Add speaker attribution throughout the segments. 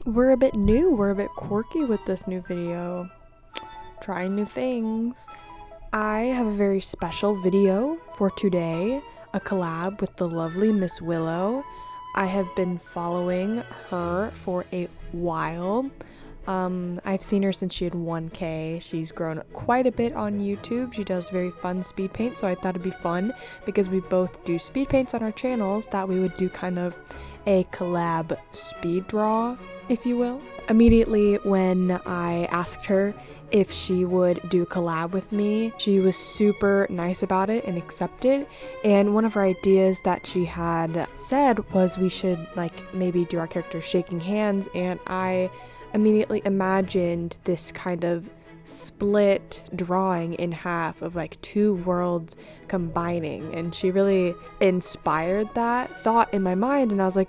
Speaker 1: we're a bit new, we're a bit quirky with this new video. Trying new things. I have a very special video for today, a collab with the lovely Miss Willow. I have been following her for a while. I've seen her since she had 1K. She's grown quite a bit on YouTube. She does very fun speed paint, so I thought it'd be fun because we both do speed paints on our channels that we would do kind of a collab speed draw, if you will. Immediately when I asked her if she would do a collab with me, she was super nice about it and accepted. And one of her ideas that she had said was we should maybe do our characters shaking hands, and I immediately imagined this kind of split drawing in half of two worlds combining, and she really inspired that thought in my mind. And I was like,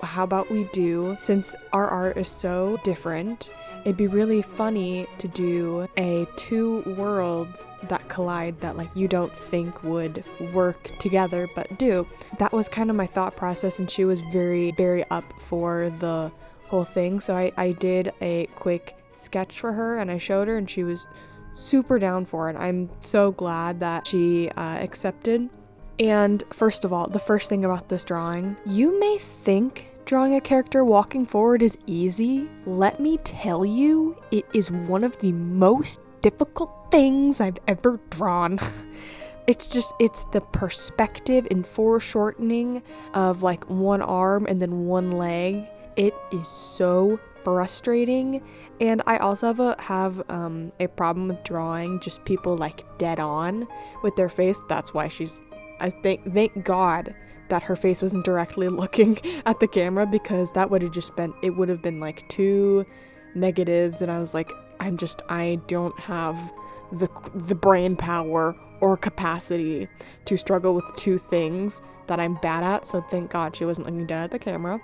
Speaker 1: how about we do, since our art is so different, it'd be really funny to do a two worlds that collide that you don't think would work together but do. That was kind of my thought process, and she was very, very up for the whole thing. So I did a quick sketch for her and I showed her, and she was super down for it. I'm so glad that she accepted. And first of all, the first thing about this drawing, you may think drawing a character walking forward is easy. Let me tell you, it is one of the most difficult things I've ever drawn. It's the perspective and foreshortening of one arm and then one leg. It is so frustrating. And I also have a problem with drawing just people dead on with their face. That's why thank God that her face wasn't directly looking at the camera, because that would have been two negatives, and I was like, I don't have the brain power or capacity to struggle with two things that I'm bad at. So thank God she wasn't looking dead at the camera.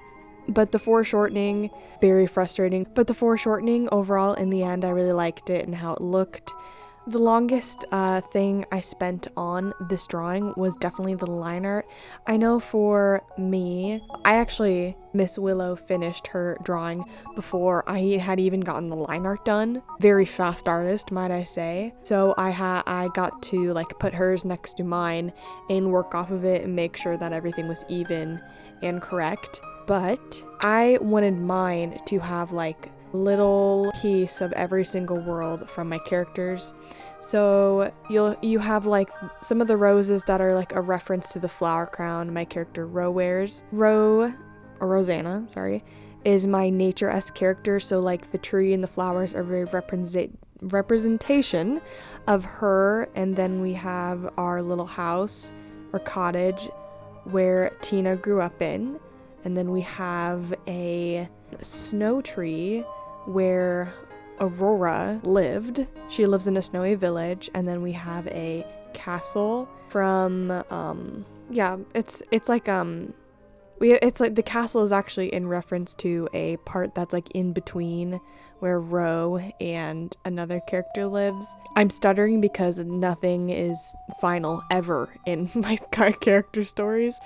Speaker 1: But the foreshortening, very frustrating. But the foreshortening overall, in the end, I really liked it and how it looked. The longest thing I spent on this drawing was definitely the line art. I know for me, Miss Willow finished her drawing before I had even gotten the line art done. Very fast artist, might I say. So I got to put hers next to mine and work off of it and make sure that everything was even and correct. But I wanted mine to have little piece of every single world from my characters. So you have some of the roses that are a reference to the flower crown my character Ro wears. Rosanna, is my nature-esque character, so the tree and the flowers are very representation of her. And then we have our little house or cottage where Tina grew up in. And then we have a snow tree where Aurora lived. She lives in a snowy village. And then we have a castle from the castle is actually in reference to a part that's in between where Ro and another character lives. I'm stuttering because nothing is final ever in my character stories.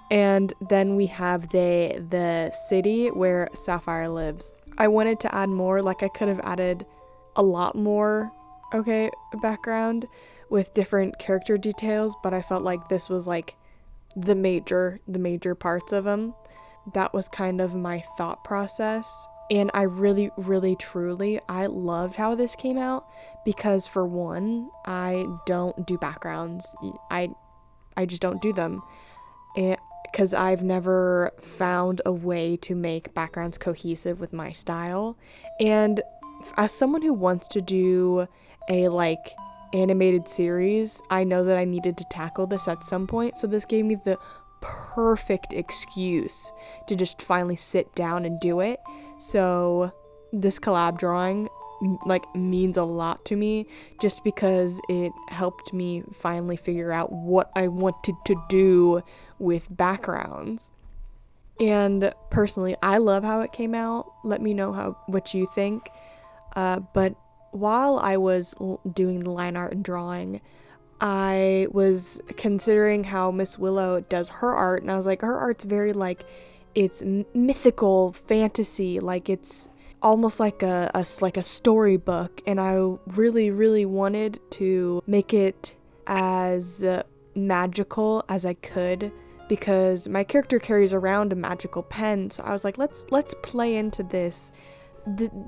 Speaker 1: And then we have the city where Sapphire lives. I wanted to add more, I could have added a lot more, background with different character details, but I felt this was the major parts of them. That was kind of my thought process. And I really, really, truly, I loved how this came out, because for one, I don't do backgrounds. I just don't do them. And because I've never found a way to make backgrounds cohesive with my style. And as someone who wants to do a animated series, I know that I needed to tackle this at some point. So this gave me the perfect excuse to just finally sit down and do it. So this collab drawing means a lot to me, just because it helped me finally figure out what I wanted to do with backgrounds. And personally, I love how it came out. Let me know what you think. But while I was doing the line art and drawing, I was considering how Miss Willow does her art, and I was like, her art's very it's mythical fantasy, like it's almost like a storybook, and I really wanted to make it as magical as I could, because my character carries around a magical pen. So I was like, let's play into this,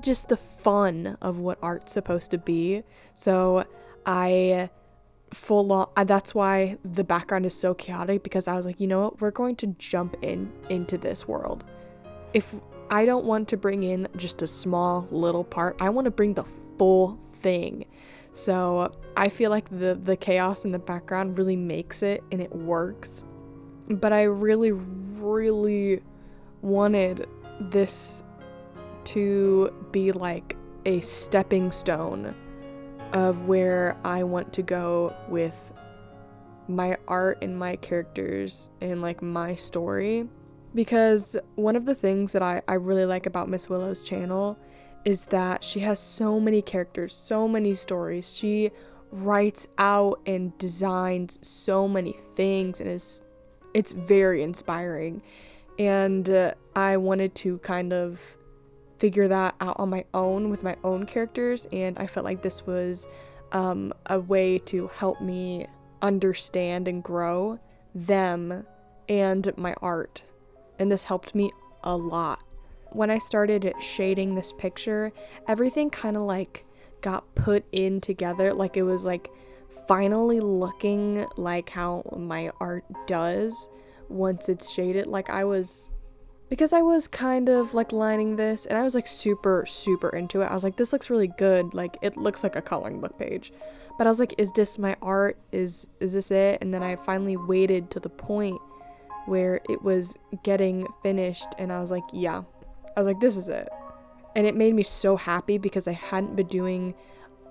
Speaker 1: just the fun of what art's supposed to be. So I that's why the background is so chaotic, because I was like, you know what, we're going to jump into this world. If I don't want to bring in just a small little part, I want to bring the full thing. So I feel like the chaos in the background really makes it, and it works. But I really wanted this to be like a stepping stone of where I want to go with my art and my characters and like my story. Because one of the things that I really like about Miss Willow's channel is that she has so many characters, so many stories. She writes out and designs so many things, and it's very inspiring. And I wanted to kind of figure that out on my own with my own characters, and I felt like this was a way to help me understand and grow them and my art. And this helped me a lot. When I started shading this picture, everything kind of like got put in together, like it was like finally looking like how my art does once it's shaded. Because I was kind of like lining this, and I was like super into it. I was like, this looks really good, like it looks like a coloring book page. But I was like, is this my art? Is this it? And then I finally waited to the point where it was getting finished, and I was like, yeah. I was like, this is it. And it made me so happy, because I hadn't been doing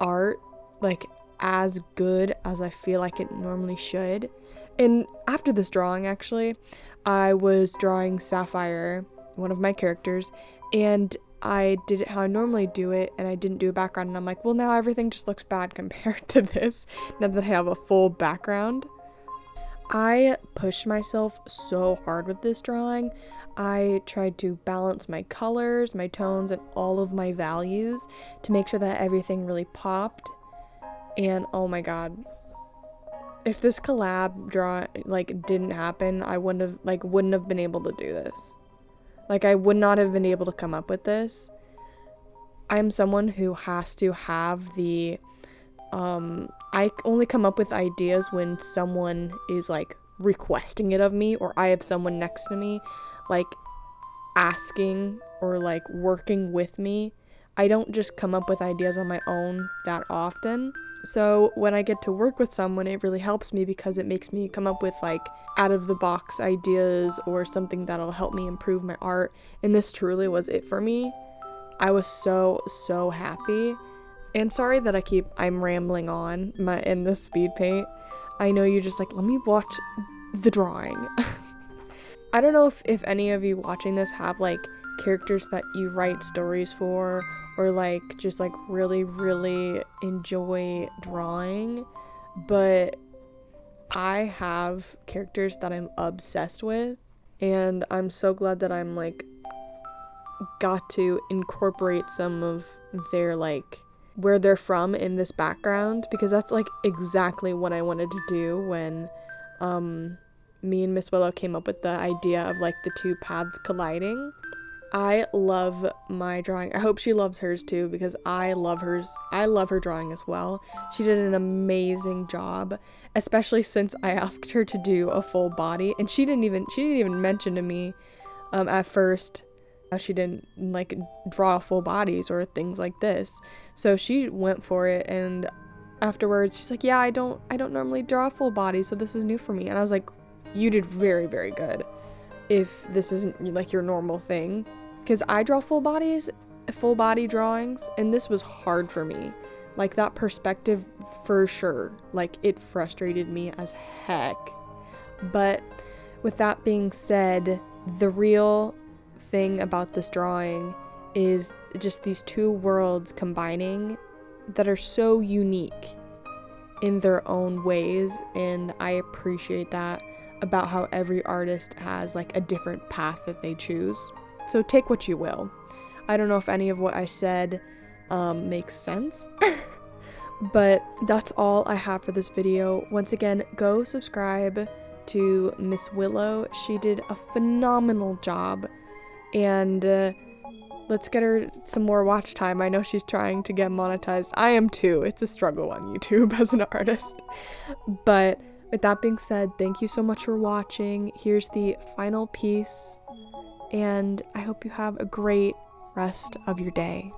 Speaker 1: art like as good as I feel like it normally should. And after this drawing, actually, I was drawing Sapphire, one of my characters, and I did it how I normally do it, and I didn't do a background, and I'm like, well, now everything just looks bad compared to this, now that I have a full background. I pushed myself so hard with this drawing. I tried to balance my colors, my tones, and all of my values to make sure that everything really popped. And oh my god, if this collab didn't happen, I wouldn't have been able to do this. Like, I would not have been able to come up with this. I'm someone who has to have the I only come up with ideas when someone is like requesting it of me, or I have someone next to me like asking or like working with me. I don't just come up with ideas on my own that often. So when I get to work with someone, it really helps me, because it makes me come up with like out of the box ideas or something that'll help me improve my art. And this truly was it for me. I was so happy. And sorry that I'm rambling on in the speed paint. I know you're just like, let me watch the drawing. I don't know if any of you watching this have like characters that you write stories for, or like just like really enjoy drawing, but I have characters that I'm obsessed with, and I'm so glad that I'm like got to incorporate some of their like where they're from in this background, because that's like exactly what I wanted to do when me and Miss Willow came up with the idea of like the two paths colliding. I love my drawing. I hope she loves hers too, because I love hers. I love her drawing as well. She did an amazing job, especially since I asked her to do a full body, and she didn't even mention to me at first. She didn't like draw full bodies or things like this. So she went for it, and afterwards she's like, yeah, I don't normally draw full bodies, so this is new for me. And I was like, you did very good if this isn't like your normal thing, because I draw full body drawings, and this was hard for me. Like, that perspective, for sure, like, it frustrated me as heck. But with that being said, the real thing about this drawing is just these two worlds combining that are so unique in their own ways, and I appreciate that. about how every artist has like a different path that they choose. So take what you will. I don't know if any of what I said makes sense, but that's all I have for this video. Once again, go subscribe to Miss Willow. She did a phenomenal job, and let's get her some more watch time. I know she's trying to get monetized. I am too. It's a struggle on YouTube as an artist. But with that being said, thank you so much for watching. Here's the final piece, and I hope you have a great rest of your day.